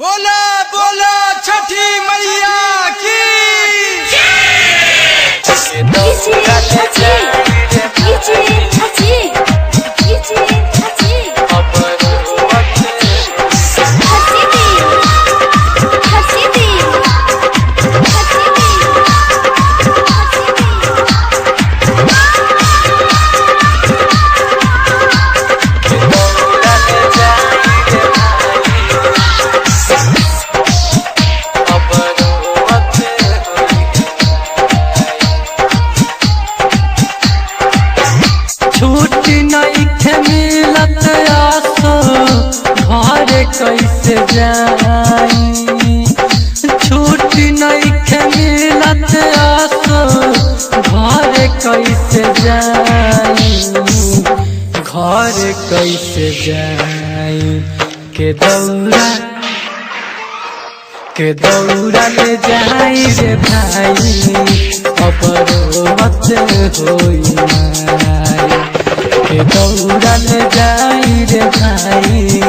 बोला बोला छठी मैया की छुट्टी नइखे मिलत आसो घरे कैसे जाई। छुट्टी नइखे मिलत आसो घरे कैसे जाई। घरे कैसे जाई के दौड़ा ले जाई रे भाई अब रोवत होई माई। के दौड़ा ले जाई रे भाई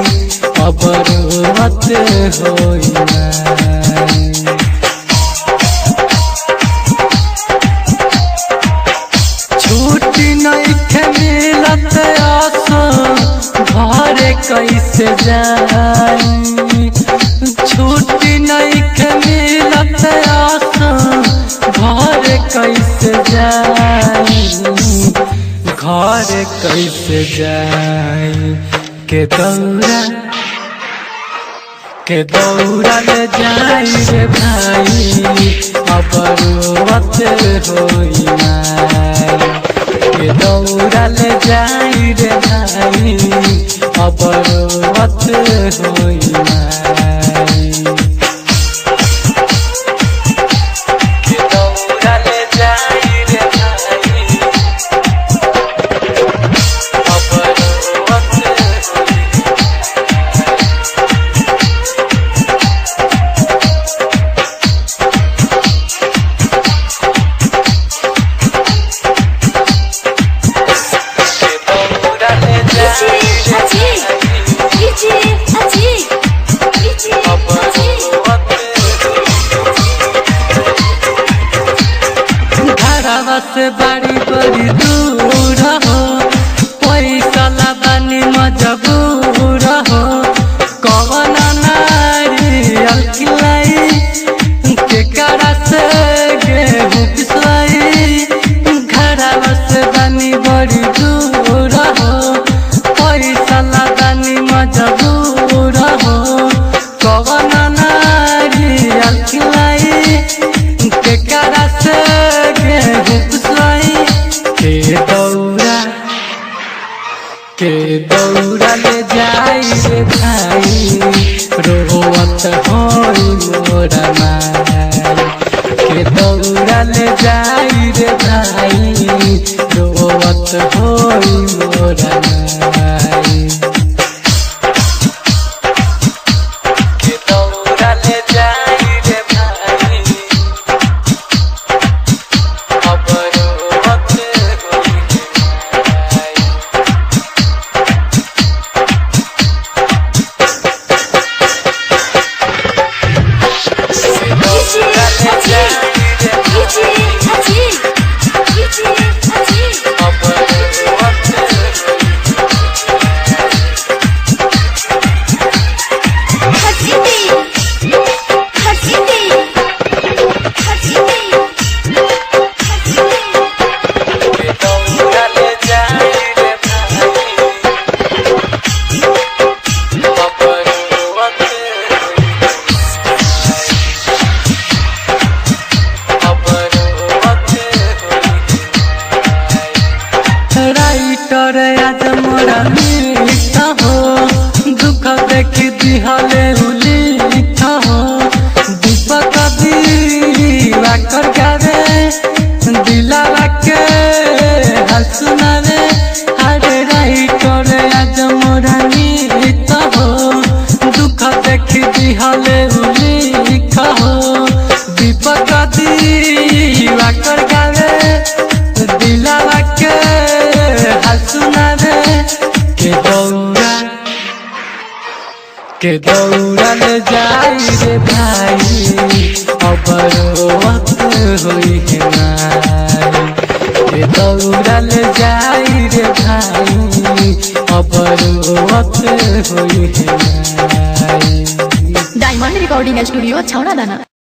अब रोवत होई माई। छुट्टी नइखे मिलत आसो घरे कैसे जाई। छुट्टी नइखे मिलत आसो घरे कैसे जाई। घरे कैसे जाई के दौड़ा ले जाई रे भाई अब रोवत होई माई। के दौड़ा ले जाई रे भाई अब रोवत होई माई। के दौड़ा ले जाई रे भाई अब रोवत होई। घरवा से बड़ी बड़ी दूर हो पैसा लाबानी मजबूर हो। कवन नारियल खिलाई के करा से गेहूं पिसवाई। घरवा से बनी बड़ी दूर हो पैसा लाबानी मजबूर हो। कवन नारियल खिलाई के करा से के दौड़ा ले जाई रे भाई रोवत होई मोरा माई। के दौड़ा ले जाई रे भाई रोवत होई मोरा माई। के दौड़ा ले जाई रे भाई अब रोवत होई माई। राइटर आज मोरा मीठा हो दुख देख दिहले उलिठा हो। दीपक दीवा कर गावे दिलावा के हाल सुनावे। अरे राइटर आज मोरा मीठा हो दुख देख दिहले उलिठा हो। दीपक दीवा कर गावे दिलावा के हाल सुनावे। के दौड़ा ले जा जाई रे भाई अब रोवत होई है माई रे दौड़ल जाई रे भाई अब रोवत होई है माई। डायमंड रिकॉर्डिंग स्टूडियो छौड़ा दाना।